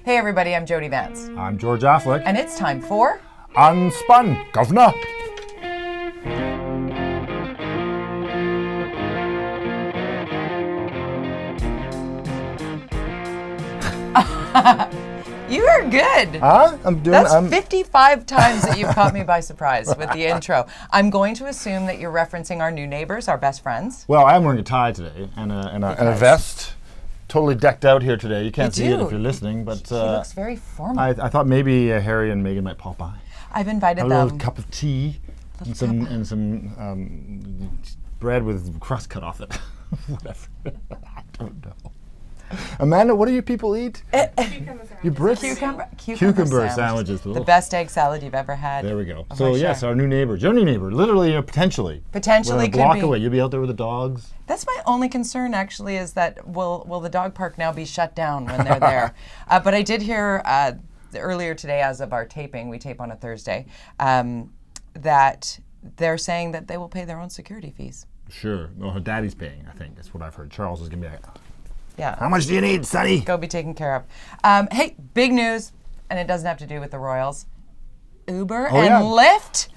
Hey everybody, I'm Jody Vance. I'm George Affleck. And it's time for... UnSpun, governor. You are good. Huh? That's 55 times that you've caught me by surprise with the intro. I'm going to assume that you're referencing our new neighbors, our best friends. Well, I'm wearing a tie today and a vest. Totally decked out here today. You can't see it if you're listening, but he looks very formal. I thought maybe Harry and Meghan might pop by. I've invited a them. A little cup of tea and some bread with crust cut off it. Whatever. I don't know. Amanda, what do you people eat? You Brits? Cucumber sandwiches. The best egg salad you've ever had. There we go. So yes, our new neighbor, your new neighbor, literally, potentially. Potentially could be. A block away. You'll be out there with the dogs. That's my only concern, actually, is that will the dog park now be shut down when they're there? But I did hear earlier today, as of our taping, we tape on a Thursday, that they're saying that they will pay their own security fees. Sure. Well, her daddy's paying, I think. That's what I've heard. Charles is going to be like, yeah. How much do you need, Sonny? Go be taken care of. Hey, big news, and it doesn't have to do with the Royals. Uber and Lyft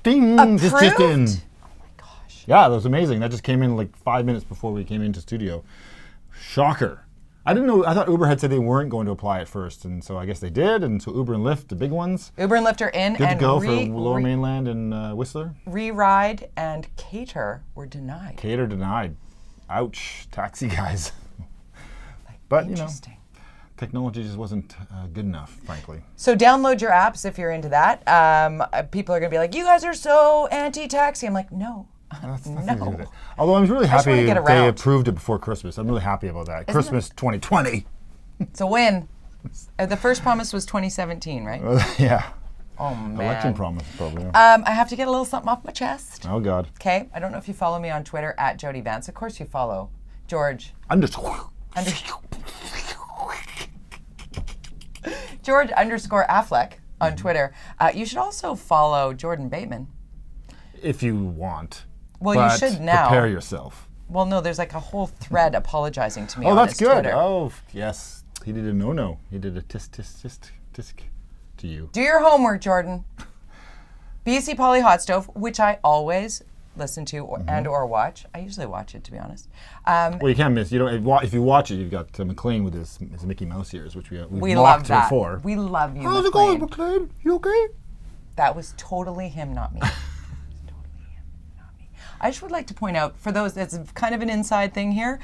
Ding, approved? just in. Oh my gosh. Yeah, that was amazing. That just came in like 5 minutes before we came into studio. Shocker. I didn't know. I thought Uber had said they weren't going to apply at first, and so I guess they did. And so Uber and Lyft, the big ones. Uber and Lyft are in. Good to go for Lower Mainland and Whistler. Re-Ride and Cater were denied. Cater denied. Ouch, taxi guys. But you know, technology just wasn't good enough, frankly. So download your apps if you're into that. People are going to be like, "You guys are so anti-taxi." I'm like, no. No. Although I'm really happy they approved it before Christmas. I'm really happy about that. Christmas 2020. It's a win. The first promise was 2017, right? Yeah. Oh, man. Election promise, probably. Yeah. I have to get a little something off my chest. Oh, God. Okay. I don't know if you follow me on Twitter, at Jody Vance. Of course you follow George. George _ Affleck on Twitter. You should also follow Jordan Bateman. If you want. Well, you should now. Prepare yourself. Well, no, there's like a whole thread apologizing to me on his Twitter. Oh, that's good. Oh, yes. He did a no-no. He did a tisk to you. Do your homework, Jordan. BC Poly Hot Stove, which I always listen to and or watch. I usually watch it, to be honest. Well, you can't miss. You don't. If you watch it, you've got McLean with his Mickey Mouse ears, which we love that. Before. We love you, How's McLean. it going, McLean? You okay? That was totally him, not me. I just would like to point out, for those, that's kind of an inside thing here,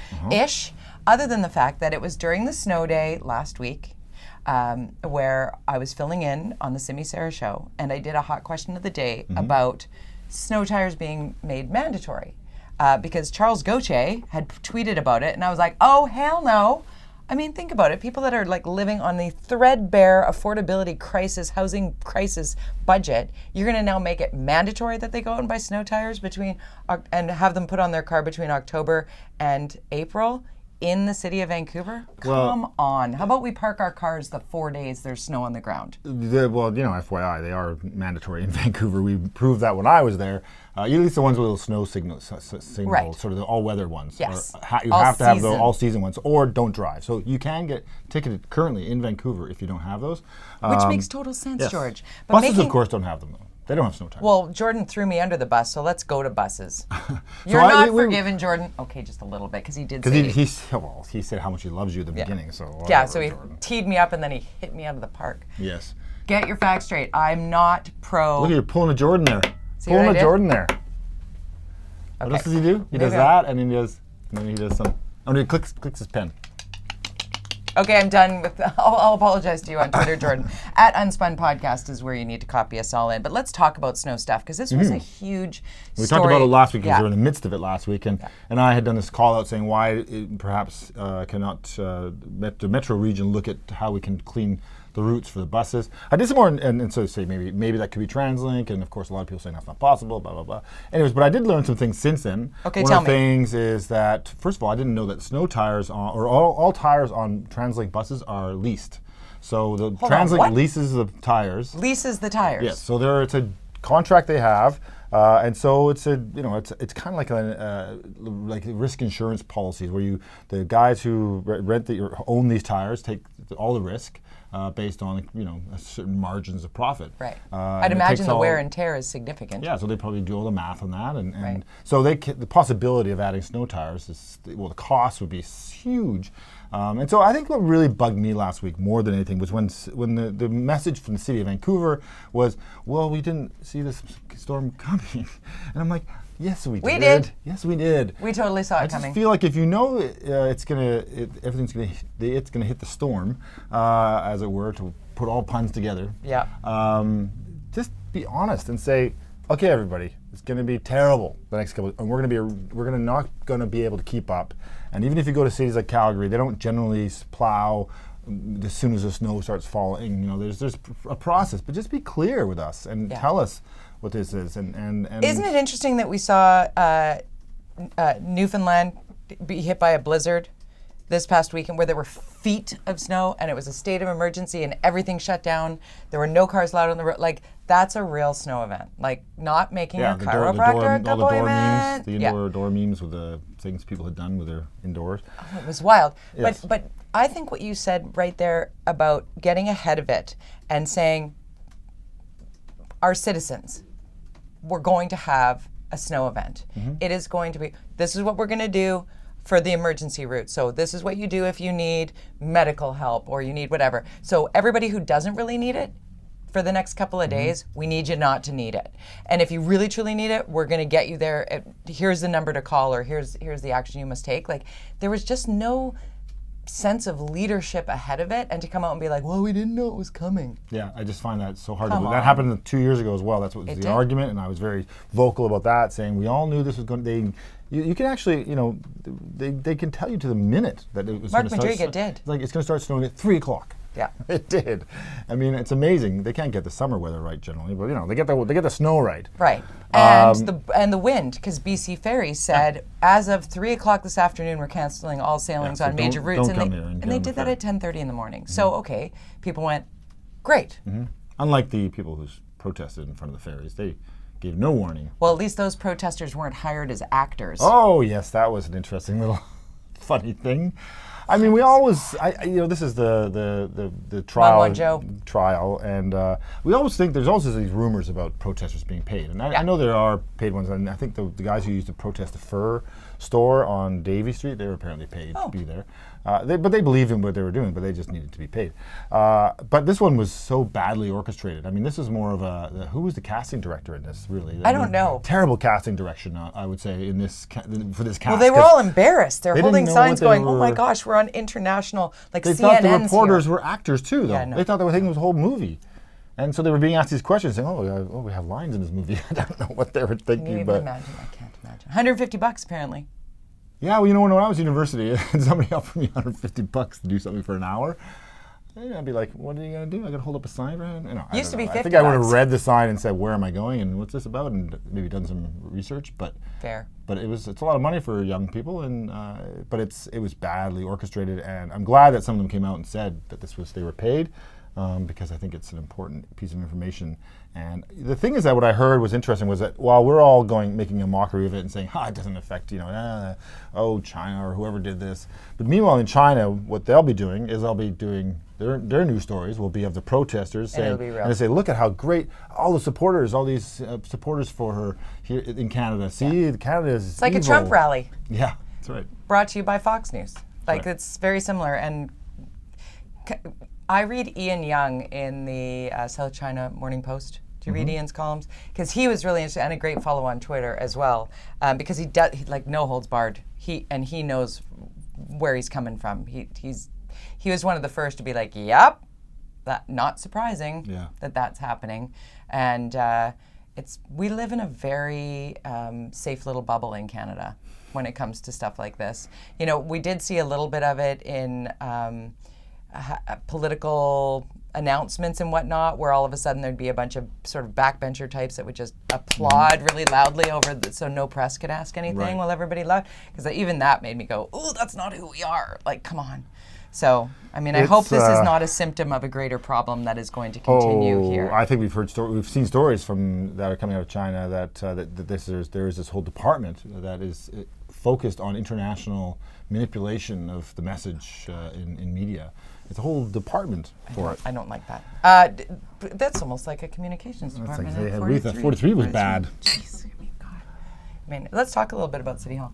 other than the fact that it was during the snow day last week, where I was filling in on the Simi Sarah show, and I did a hot question of the day about snow tires being made mandatory, because Charles Gauthier had tweeted about it, and I was like, oh, hell no. I mean, think about it. People that are like living on the threadbare affordability crisis, housing crisis budget, you're going to now make it mandatory that they go out and buy snow tires and have them put on their car between October and April in the city of Vancouver? Come on. How about we park our cars the 4 days there's snow on the ground? Well, you know, FYI, they are mandatory in Vancouver. We proved that when I was there. At least the ones with little snow signal, right. Sort of the all-weather ones. Yes. You have to have the all-season ones, or don't drive. So you can get ticketed currently in Vancouver if you don't have those. Which makes total sense, yes. George. But buses, of course, don't have them, though. They don't have snow tires. Well, Jordan threw me under the bus, so let's go to buses. You're not forgiven, Jordan. Okay, just a little bit, because he did say... Because he said how much he loves you at the beginning, so... Whatever, yeah, so he Jordan. teed me up, and then he hit me out of the park. Yes. Get your facts straight. I'm not pro... Look, you're pulling a Jordan there. See pulling a Jordan there. Okay. What else does he do? He does that, and then he does some... Oh, no, he clicks his pen. Okay, I'm done with... I'll apologize to you on Twitter, Jordan. At UnSpun Podcast is where you need to copy us all in. But let's talk about snow stuff, because this was a huge We story. talked about it last week, because we were in the midst of it last week, and I had done this call out saying why it perhaps cannot the metro region look at how we can clean the routes for the buses. I did some more, and so say maybe that could be TransLink, and of course a lot of people saying that's not possible, blah, blah, blah. Anyways, but I did learn some things since then. Okay, One tell of the me. things is that, first of all, I didn't know that snow tires, or all tires on TransLink buses are leased. So the TransLink leases the tires. Leases the tires? Yes, so it's a contract they have. And so it's it's kind of like risk insurance policies where the guys who own these tires all the risk based on certain margins of profit. Right. I'd imagine the wear and tear is significant. Yeah, so they probably do all the math on that, and Right. so the possibility of adding snow tires is, well, the cost would be huge. And so I think what really bugged me last week more than anything was when the message from the city of Vancouver was, well, we didn't see this storm coming. And I'm like, yes, we did. We did. Yes, we did. We totally saw it I coming. just feel like if you know it's gonna hit the storm, as it were, to put all puns together. Yeah. Just be honest and say, okay, everybody, it's going to be terrible the next couple, and we're not going to be able to keep up. And even if you go to cities like Calgary, they don't generally plow as soon as the snow starts falling. There's a process, but just be clear with us and tell us what this is. And isn't it interesting that we saw Newfoundland be hit by a blizzard this past weekend, where there were feet of snow and it was a state of emergency and everything shut down. There were no cars allowed on the road. Like, that's a real snow event. Like, not making a chiropractor appointment. The indoor door memes with the things people had done with their indoors. Oh, it was wild. Yes. But I think what you said right there about getting ahead of it and saying, our citizens, we're going to have a snow event. Mm-hmm. It is going to be, this is what we're going to do for the emergency route. So this is what you do if you need medical help or you need whatever. So everybody who doesn't really need it, for the next couple of days, we need you not to need it. And if you really truly need it, we're going to get you there. Here's the number to call, or here's the action you must take. Like, there was just no sense of leadership ahead of it, and to come out and be like, well, we didn't know it was coming. Yeah, I just find that so hard. Come on. That happened 2 years ago as well. That's what was It the did. argument, and I was very vocal about that, saying we all knew this was going to. You can actually, they can tell you to the minute that it was going to start. Mark Madriga did. Like, it's going to start snowing at 3 o'clock. Yeah. It did. I mean, it's amazing. They can't get the summer weather right generally, but they get the snow right. Right. And the wind, because BC Ferry said as of 3 o'clock this afternoon, we're canceling all sailings so on major don't routes, come and here and they get on did the that ferry. at 10:30 in the morning. So okay, people went, great. Unlike the people who protested in front of the ferries, they gave no warning. Well, at least those protesters weren't hired as actors. Oh yes, that was an interesting little funny thing. I mean, we always, this is the trial, and we always think there's always these rumors about protesters being paid, and I know there are paid ones, and I think the guys who used to protest the fur store on Davie Street, they were apparently paid to be there. But they believed in what they were doing, but they just needed to be paid. But this one was so badly orchestrated. I mean, this is more of who was the casting director in this, really? I don't know. Terrible casting direction, I would say, in this for this cast. Well, they were all embarrassed. They're they holding didn't know signs what they going, oh my were- gosh, we're on international, like They CNN's thought the reporters here. were actors too, though. Yeah, no. They thought they were thinking it was a whole movie. And so they were being asked these questions, saying, oh, we have lines in this movie. I don't know what they were Can thinking, you even but... imagine? I can't imagine. $150 apparently. Yeah, well, when I was at university, somebody offered me $150 to do something for an hour. And I'd be like, what are you going to do? I got to hold up a sign? I Used to don't be know. 50 I think I would have bucks. read the sign and said, where am I going and what's this about? And maybe done some research, but... Fair. But it's a lot of money for young people, and but it was badly orchestrated, and I'm glad that some of them came out and said that they were paid, because I think it's an important piece of information. And the thing is that what I heard was interesting was that while we're all making a mockery of it and saying, it doesn't affect, China or whoever did this. But meanwhile in China, what they'll be doing is they'll be doing their news stories will be of the protesters And it'll saying, be real. and they say, look at how great all the supporters, all these supporters for her here in Canada. See, Canada is It's like a evil. Trump rally. Yeah, that's right. Brought to you by Fox News. Like, Right. it's very similar. And I read Ian Young in the South China Morning Post. Do you read Ian's columns? Because he was really interesting, and a great follow on Twitter as well. Because he no holds barred. He knows where he's coming from. He was one of the first to be like, yep, that not surprising that's happening. And we live in a very safe little bubble in Canada when it comes to stuff like this. We did see a little bit of it in political announcements and whatnot, where all of a sudden there'd be a bunch of sort of backbencher types that would just applaud really loudly so no press could ask anything Right. while everybody laughed. Because even that made me go, ooh, that's not who we are. Like, come on. So, I mean, I hope this is not a symptom of a greater problem that is going to continue here. I think we've seen stories that are coming out of China that there is this whole department that is focused on international manipulation of the message in media. It's a whole department for it. I don't like that. That's almost like a communications department. Like, at Ruth at 43 was bad. Jeez, God. I mean, let's talk a little bit about City Hall.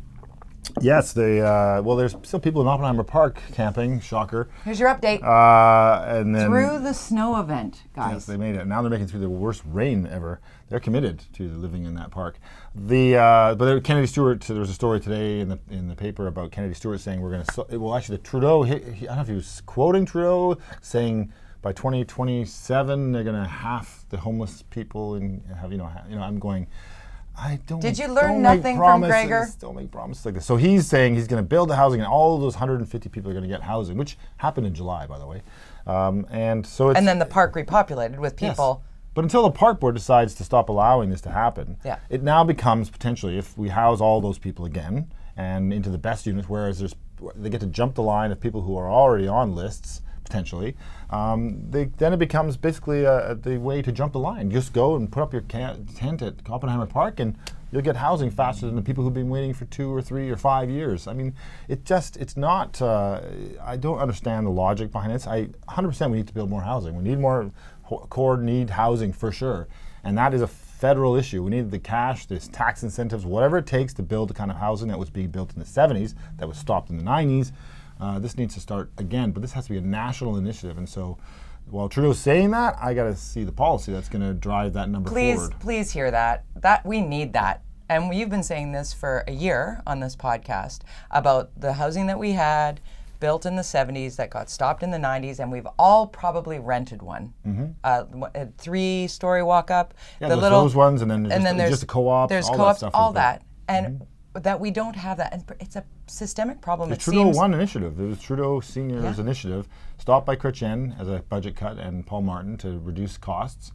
Yes, there's still people in Oppenheimer Park camping. Shocker. Here's your update. And then Through the snow event, guys. Yes, they made it. Now they're making it through the worst rain ever. They're committed to living in that park. Kennedy Stewart. There was a story today in the paper about Kennedy Stewart saying we're going to. Well, actually, the Trudeau. I don't know if he was quoting Trudeau saying by 2027 they're going to half the homeless people and have I'm going. I don't. Did you learn nothing from Gregor? Don't make promises like this. So he's saying he's going to build the housing, and all those 150 people are going to get housing, which happened in July, by the way. And then the park repopulated with people. Yes. But until the park board decides to stop allowing this to happen, it now becomes potentially, if we house all those people again and into the best units, whereas they get to jump the line of people who are already on lists potentially, then it becomes basically the way to jump the line. Just go and put up your tent at Oppenheimer Park and you'll get housing faster than the people who've been waiting for 2 or 3 or 5 years. I mean, it's not, I don't understand the logic behind it. 100% we need to build more housing. We need more core need housing for sure. And that is a federal issue. We need the cash, this tax incentives, whatever it takes to build the kind of housing that was being built in the 70s, that was stopped in the 90s. This needs to start again, but this has to be a national initiative. And so while Trudeau's saying that, I got to see the policy that's going to drive that number forward. Please hear that. We need that. And we've been saying this for a year on this podcast about the housing that we had built in the 70s that got stopped in the 90s, and we've all probably rented one. A 3-story walk-up. Yeah, there's those ones, and then there's just a co-op. There's all co-ops, that stuff all that. And that we don't have that. And it's a systemic problem. The Trudeau One initiative. It was Trudeau Senior's initiative, stopped by Chrétien as a budget cut and Paul Martin to reduce costs.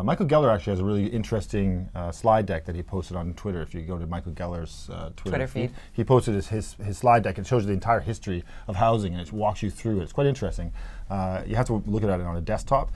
Michael Geller actually has a really interesting slide deck that he posted on Twitter. If you go to Michael Geller's Twitter feed, he posted his slide deck. It shows you the entire history of housing, and it walks you through it. It's quite interesting. You have to look at it on a desktop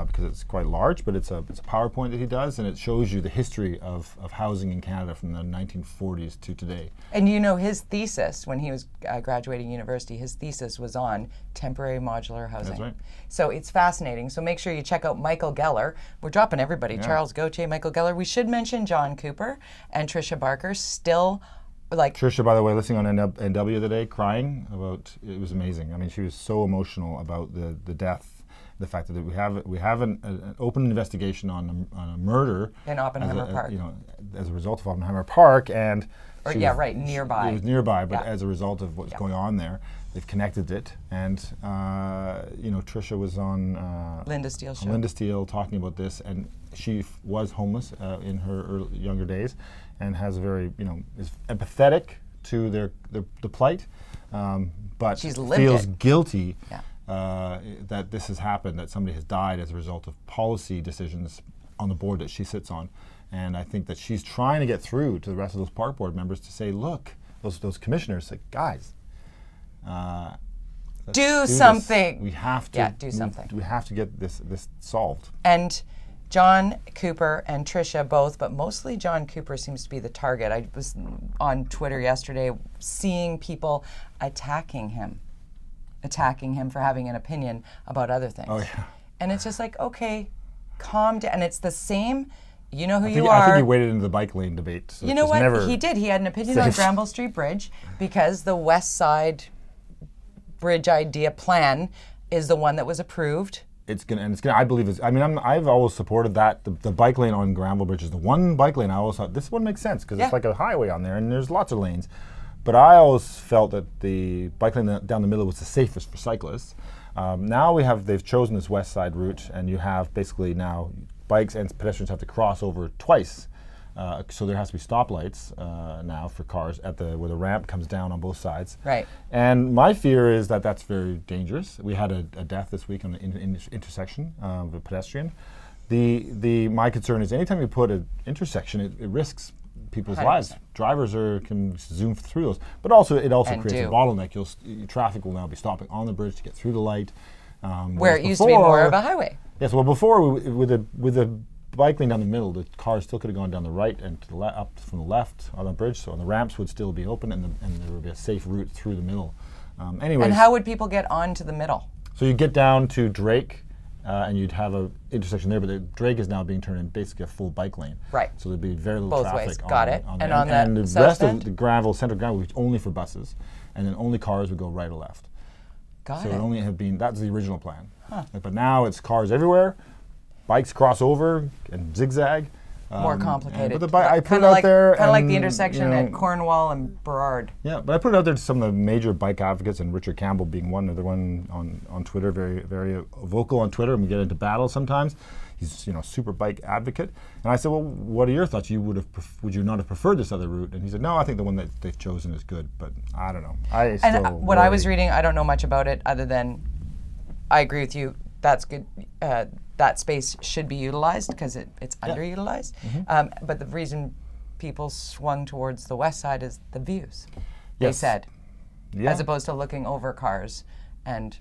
because it's quite large, but it's a PowerPoint that he does, and it shows you the history of housing in Canada from the 1940s to today. And you know, his thesis, when he was graduating university, his thesis was on temporary modular housing. That's right. So it's fascinating. So make sure you check out Michael Geller. We're dropping everybody. Yeah. Charles Gauthier, Michael Geller. We should mention John Cooper and Tricia Barker still. Tricia, by the way, listening on NW today, crying about it was amazing. I mean, she was so emotional about the death, the fact that we have an open investigation on a murder in Oppenheimer Park. As a result of Oppenheimer Park, nearby. It was nearby, but as a result of what's going on there, they've connected it. And Tricia was on Linda Steele's show. Linda Steele talking about this, and she was homeless in her younger days, and has a very is empathetic to the plight, but feels guilty that this has happened, that somebody has died as a result of policy decisions on the board that she sits on. And I think that she's trying to get through to the rest of those park board members to say, look, those commissioners, say, guys, do something. We have to do something. We have to get this solved. And John Cooper and Tricia both, but mostly John Cooper seems to be the target. I was on Twitter yesterday seeing people attacking him for having an opinion about other things. Oh, yeah. And it's just like, okay, calm down. And it's the same, you know who you are. I think he waded into the bike lane debate. So you know what? He did. He had an opinion on Granville Street Bridge because the Westside Bridge idea plan is the one that was approved. It's gonna. I believe I've always supported that. The bike lane on Granville Bridge is the one bike lane I always thought this one makes sense because it's like a highway on there and there's lots of lanes. But I always felt that the bike lane down the middle was the safest for cyclists. Now they've chosen this west side route, and you have basically now bikes and pedestrians have to cross over twice. So there has to be stoplights now for cars where the ramp comes down on both sides. Right. And my fear is that that's very dangerous. We had a death this week on the intersection of a pedestrian. My concern is anytime you put an intersection, it risks people's 100%. lives. Drivers can zoom through those, but it also creates a bottleneck. Traffic will now be stopping on the bridge to get through the light. Where it used to be more of a highway. Yes. Well, before with the bike lane down the middle, the cars still could have gone down the right and to the up from the left on the bridge, so the ramps would still be open, and there would be a safe route through the middle. Anyways, and how would people get onto the middle? So you get down to Drake, and you'd have a intersection there, but Drake is now being turned into basically a full bike lane. Right. So there'd be very little Both traffic. ways. Got it. On And there. on that and the south rest end? of the gravel, center gravel, was only for buses, and then only cars would go right or left. Got So it. it only had been, that's the original plan. But now it's cars everywhere, bikes cross over and zigzag. More complicated. But I put it out there. Kind of like the and, intersection at Cornwall and Burrard. Yeah, but I put it out there to some of the major bike advocates, and Richard Campbell being one, the one on Twitter, very, very vocal on Twitter, and we get into battle sometimes. He's super bike advocate. And I said, well, what are your thoughts? Would you not have preferred this other route? And he said, no, I think the one that they've chosen is good, but I don't know. What I was reading, I don't know much about it other than I agree with you. That's good. That space should be utilized because it's underutilized. But the reason people swung towards the west side is the views. They said, as opposed to looking over cars and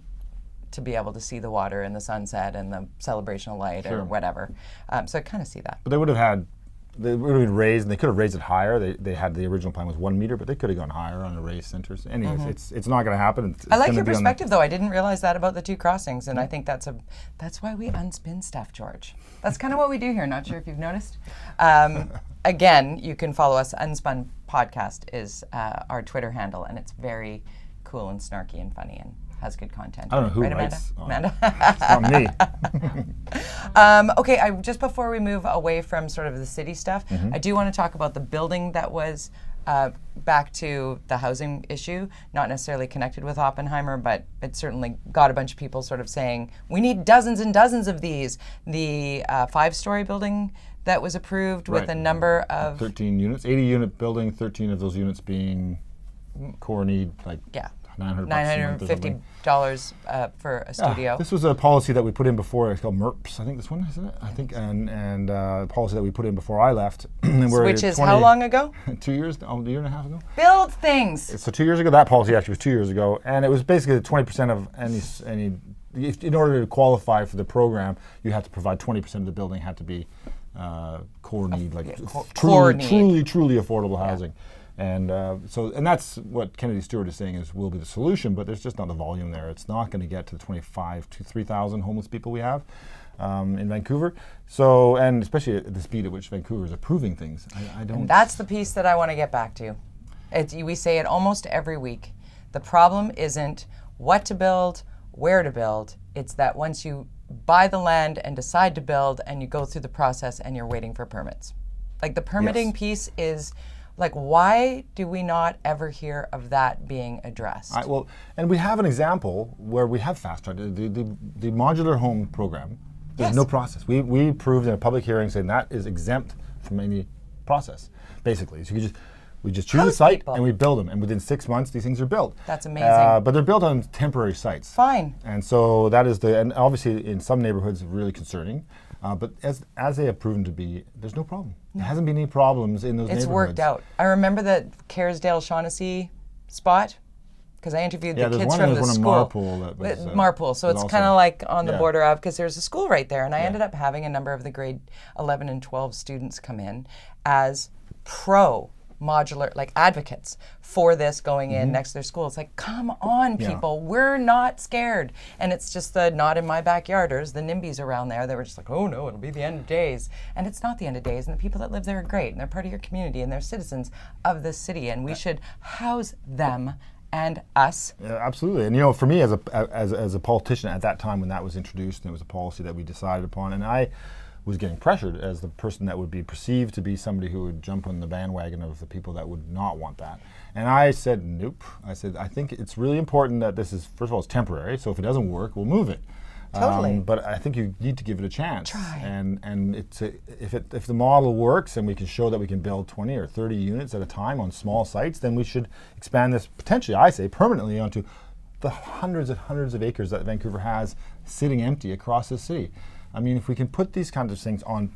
to be able to see the water and the sunset and the celebrational light or whatever. So I kind of see that. But they would have been raised, and they could have raised it higher. They had, the original plan was 1 meter, but they could have gone higher on the raised centers. Anyways, it's not going to happen. I like your perspective, though. I didn't realize that about the two crossings, and I think that's why we unspin stuff, George. That's kind of what we do here. Not sure if you've noticed. Again, you can follow us. UnSpun Podcast is our Twitter handle, and it's very cool and snarky and funny and has good content. I don't know who right, writes. Amanda? It's not me. Okay, just before we move away from sort of the city stuff, I do want to talk about the building that was back to the housing issue, not necessarily connected with Oppenheimer, but it certainly got a bunch of people sort of saying, we need dozens and dozens of these. The 5-story building that was approved with a number of 13 units, 80-unit building, 13 of those units being core need, like $950 for a studio. This was a policy that we put in before. It's called MERPS, I think this one, isn't it? I think, and a policy that we put in before I left. Which is how long ago? 2 years, a year and a half ago. Build things. So 2 years ago, that policy actually was 2 years ago, and it was basically 20% of any. In order to qualify for the program, you had to provide 20% of the building had to be core need, like truly affordable housing. And and that's what Kennedy Stewart is saying will be the solution, but there's just not the volume there. It's not going to get to the 25 to 3,000 homeless people we have in Vancouver. So, and especially at the speed at which Vancouver is approving things, I don't. And that's the piece that I want to get back to. We say it almost every week. The problem isn't what to build, where to build. It's that once you buy the land and decide to build, and you go through the process and you're waiting for permits. Like the permitting piece is. Like, why do we not ever hear of that being addressed? And we have an example where we have fast tracked the modular home program. There's no process. We proved in a public hearing saying that is exempt from any process, basically. So we just choose a site and we build them, and within 6 months these things are built. That's amazing. But they're built on temporary sites. Fine. And so that is and obviously in some neighborhoods really concerning. But as they have proven to be, there's no problem. There hasn't been any problems in those neighborhoods. It's worked out. I remember the Caresdale-Shaughnessy spot, because I interviewed the kids from the school. Marpool. So it's kind of like on the border of, because there's a school right there. And I ended up having a number of the grade 11 and 12 students come in as modular, like advocates for this going in next to their school. It's like, come on, people, we're not scared. And it's just the not in my backyarders, the NIMBYs around there, they were just like, oh no, it'll be the end of days. And it's not the end of days, and the people that live there are great, and they're part of your community, and they're citizens of this city, and we should house them and us. Yeah, absolutely. And for me as a politician at that time when that was introduced, and it was a policy that we decided upon, and I was getting pressured as the person that would be perceived to be somebody who would jump on the bandwagon of the people that would not want that. And I said, nope. I said, I think it's really important that this is, first of all, it's temporary, so if it doesn't work, we'll move it. Totally. But I think you need to give it a chance. Try. And if the model works and we can show that we can build 20 or 30 units at a time on small sites, then we should expand this potentially, I say, permanently onto the hundreds and hundreds of acres that Vancouver has sitting empty across the city. I mean, if we can put these kinds of things on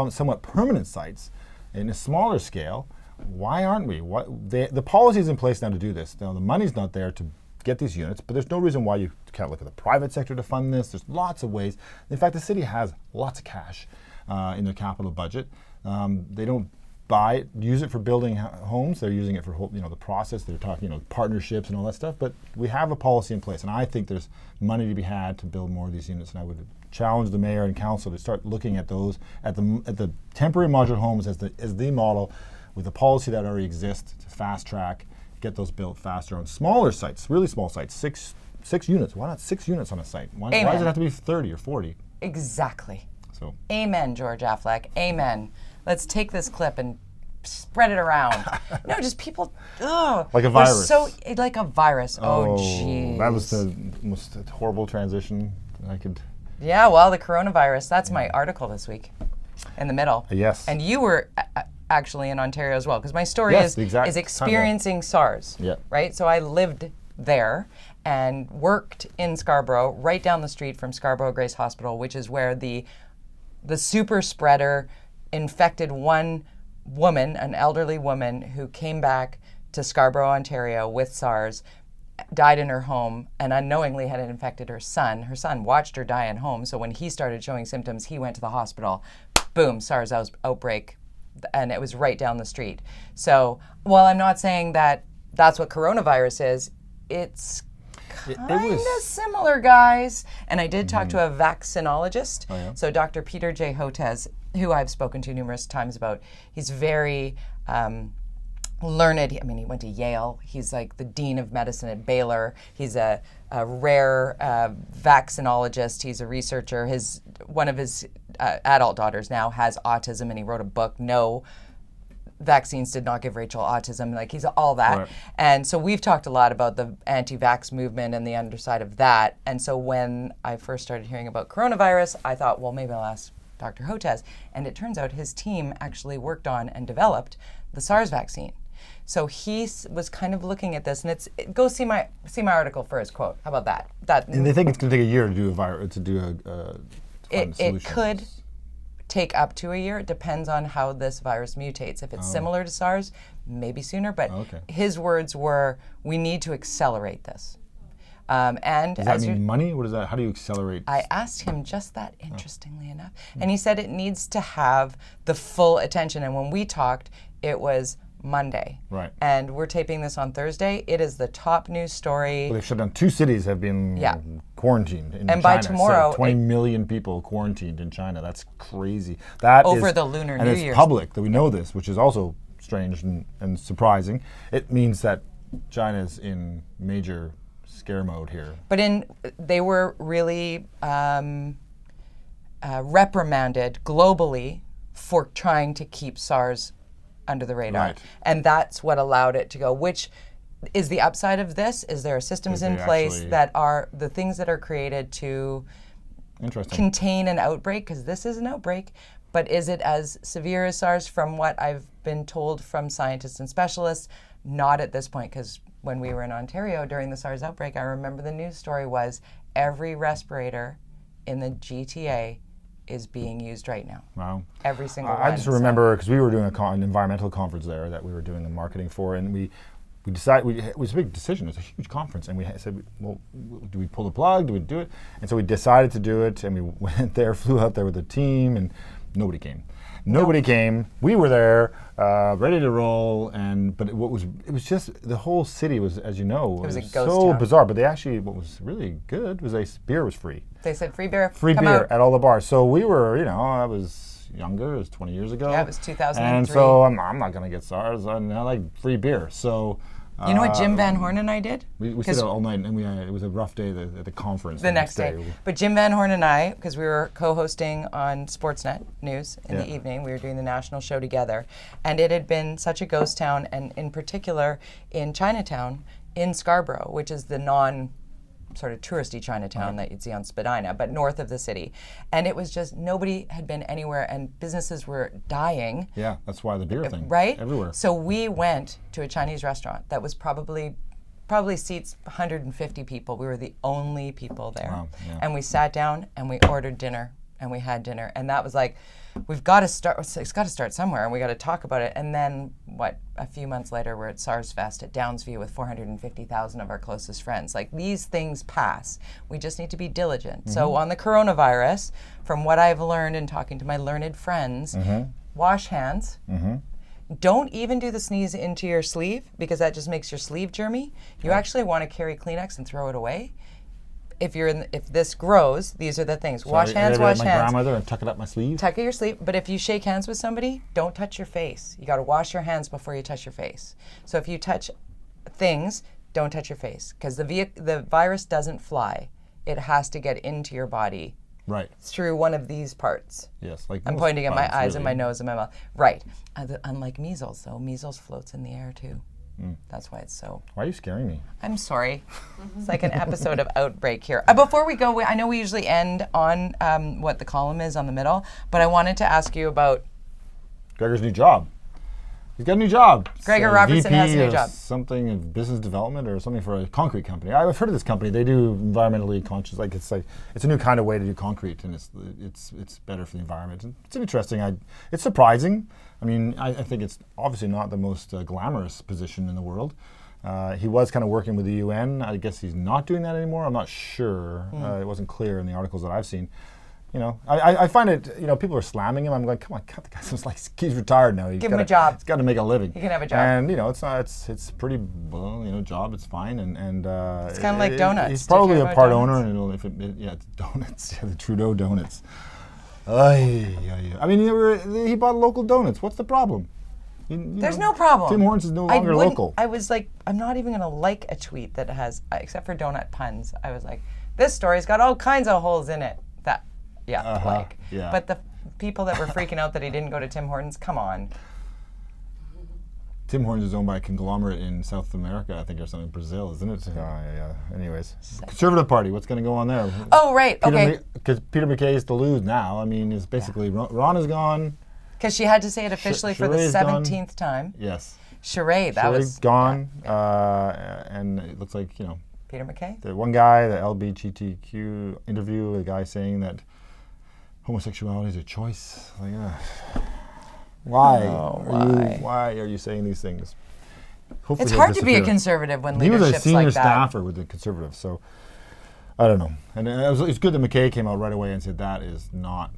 somewhat permanent sites in a smaller scale, why aren't we? The policy is in place now to do this. Now, the money's not there to get these units, but there's no reason why you can't look at the private sector to fund this. There's lots of ways. In fact, the city has lots of cash in their capital budget. They don't buy it, use it for building homes. They're using it for the process. They're talking partnerships and all that stuff. But we have a policy in place, and I think there's money to be had to build more of these units. And I would challenge the mayor and council to start looking at those at the temporary modular homes as the model, with the policy that already exists to fast track, get those built faster on smaller sites, really small sites, six units. Why not 6 units on a site? Why does it have to be 30 or 40? Exactly. So. Amen, George Affleck. Amen. Let's take this clip and spread it around. No, just people. Ugh. Like a virus. Like a virus. Oh, jeez. That was the most horrible transition I could. Yeah, well, the coronavirus. That's my article this week, in the middle. Yes. And you were actually in Ontario as well, because my story is experiencing SARS. Yeah. Right. So I lived there and worked in Scarborough, right down the street from Scarborough Grace Hospital, which is where the super spreader infected one woman, an elderly woman who came back to Scarborough, Ontario with SARS, died in her home, and unknowingly had infected her son. Her son watched her die at home, so when he started showing symptoms, he went to the hospital. Boom, SARS outbreak, and it was right down the street. So while I'm not saying that that's what coronavirus is, it's kind of similar, guys. And I did talk to a vaccinologist. Oh, yeah? So Dr. Peter J. Hotez, who I've spoken to numerous times about. He's very learned. I mean, he went to Yale. He's like the dean of medicine at Baylor. He's a rare vaccinologist. He's a researcher. One of his adult daughters now has autism, and he wrote a book, No Vaccines Did Not Give Rachel Autism. Like, he's all that. Right. And so we've talked a lot about the anti-vax movement and the underside of that. And so when I first started hearing about coronavirus, I thought, well, maybe I'll ask Dr. Hotez. And it turns out his team actually worked on and developed the SARS vaccine. So he was kind of looking at this, and go see my article for his quote. How about that? And they think it's going to take a year to do It could take up to a year. It depends on how this virus mutates. If it's similar to SARS, maybe sooner. But his words were, "We need to accelerate this." And does that mean money? What is that? How do you accelerate? I asked him just that, interestingly enough, and he said it needs to have the full attention. And when we talked, it was Monday. Right. And we're taping this on Thursday. It is the top news story. Well, they've shut down 2 cities have been quarantined in China. And by tomorrow, so 20 million people quarantined in China. That's crazy. That over the Lunar New Year. And it's public that we know this, which is also strange and surprising. It means that China's in major scare mode here. But they were really reprimanded globally for trying to keep SARS under the radar. Right. And that's what allowed it to go, which is the upside of this, is there are systems in place that are the things that are created to contain an outbreak, because this is an outbreak, but is it as severe as SARS? From what I've been told from scientists and specialists, not at this point, because when we were in Ontario during the SARS outbreak, I remember the news story was every respirator in the GTA is being used right now. Wow. Every single one. I just remember, because we were doing an environmental conference there that we were doing the marketing for, and we decided, it was a big decision, it was a huge conference, and we said, well, do we pull the plug, do we do it? And so we decided to do it, and we went there, flew out there with the team, and nobody came. Nobody came. We were there, ready to roll, but it was just, the whole city was, as you know, it was a ghost so town. Bizarre. But what was really good was beer was free. They said free beer. Free come beer out. At all the bars. So we were, I was younger. It was 20 years ago. Yeah, it was 2003. And so I'm not going to get SARS. I like free beer. So. You know what Jim Van Horn and I did? We stayed out all night, and it was a rough day at the conference. The next day. But Jim Van Horn and I, because we were co-hosting on Sportsnet News in the evening, we were doing the national show together, and it had been such a ghost town, and in particular in Chinatown, in Scarborough, which is the sort of touristy Chinatown that you'd see on Spadina, but north of the city. And it was just, nobody had been anywhere, and businesses were dying. Yeah, that's why the beer thing. Right? Everywhere. So we went to a Chinese restaurant that was probably seats 150 people. We were the only people there. Wow, yeah. And we sat down and we ordered dinner and we had dinner. And that was like, it's got to start somewhere, and we got to talk about it. And then, a few months later, we're at SARS Fest at Downsview with 450,000 of our closest friends. Like, these things pass. We just need to be diligent. Mm-hmm. So on the coronavirus, from what I've learned in talking to my learned friends, wash hands, Don't even do the sneeze into your sleeve because that just makes your sleeve germy. You actually want to carry Kleenex and throw it away. If this grows, these are the things. Wash hands, wash my hands. grandmother and tuck it up my sleeve. Tuck it your sleeve. But if you shake hands with somebody, don't touch your face. You got to wash your hands before you touch your face. So if you touch things, don't touch your face because the virus doesn't fly. It has to get into your body. Right. Through one of these parts. Yes. Like I'm pointing at my eyes and my nose and my mouth. Right. Unlike measles, though, measles floats in the air too. That's why it's so. Why are you scaring me? I'm sorry. It's like an episode of Outbreak here. Before we go, I know we usually end on what the column is on the middle, but I wanted to ask you about Gregor's new job. He's got a new job. Gregor Robertson VP has a new of job. Something of business development or something for a concrete company. I've heard of this company. They do environmentally conscious. It's a new kind of way to do concrete, and it's better for the environment. And it's interesting. It's surprising. I mean, I think it's obviously not the most glamorous position in the world. He was kind of working with the UN. I guess he's not doing that anymore. I'm not sure. It wasn't clear in the articles that I've seen. You know, I find it, people are slamming him. I'm like, come on, cut the guy. It's like he's retired now. Give him a job. He's got to make a living. He can have a job. And, it's pretty, job. It's fine. And it's kind of like donuts. He's probably a part donuts? owner. And it's donuts. Yeah, the Trudeau donuts. I mean, he bought local donuts. What's the problem? There's no problem. Tim Hortons is no longer local. I was like, I'm not even going to like a tweet that has, except for donut puns. I was like, this story's got all kinds of holes in it. Yeah. But the people that were freaking out that he didn't go to Tim Hortons, come on. Tim Hortons is owned by a conglomerate in South America, I think, or something, Brazil, isn't it? Yeah. Anyways, Conservative Party, what's going to go on there? Oh, right. Okay. Because Peter MacKay is to lose now. I mean, it's basically Ron is gone. Because she had to say it officially for the 17th time. Yes. Charade, that was gone. And it looks like, Peter MacKay? The one guy, the LGBTQ interview, a guy saying that homosexuality is a choice. Like, why? Why are you saying these things? Hopefully it's hard to be a conservative when leadership's like that. He was a senior staffer with the Conservatives, so I don't know. And it's good that MacKay came out right away and said that is not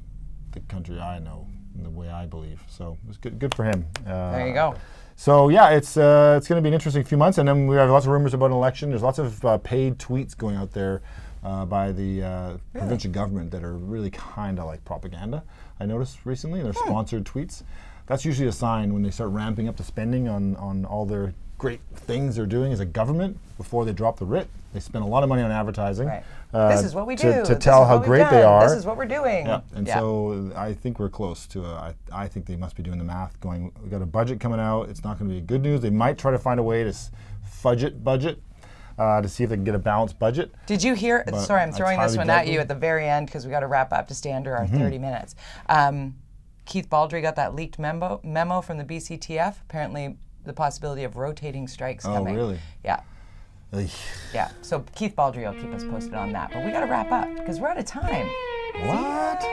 the country I know, the way I believe. So it was good for him. There you go. So yeah, it's going to be an interesting few months, and then we have lots of rumors about an election. There's lots of paid tweets going out there by the provincial government that are really kind of like propaganda. I noticed recently they're sponsored tweets. That's usually a sign when they start ramping up the spending on all their great things they're doing as a government before they drop the writ. They spend a lot of money on advertising. Right. This is what we do. To tell how great they are. This is what we're doing. Yeah. And so I think we're close to I think they must be doing the math going, we've got a budget coming out. It's not going to be good news. They might try to find a way to fudge it budget to see if they can get a balanced budget. Did you hear, sorry, I'm throwing this one at you at the very end because we got to wrap up to stay under our 30 minutes. Keith Baldry got that leaked memo from the BCTF. Apparently the possibility of rotating strikes coming. Oh, really? Yeah. Yeah, so Keith Baldry will keep us posted on that. But we got to wrap up because we're out of time. What?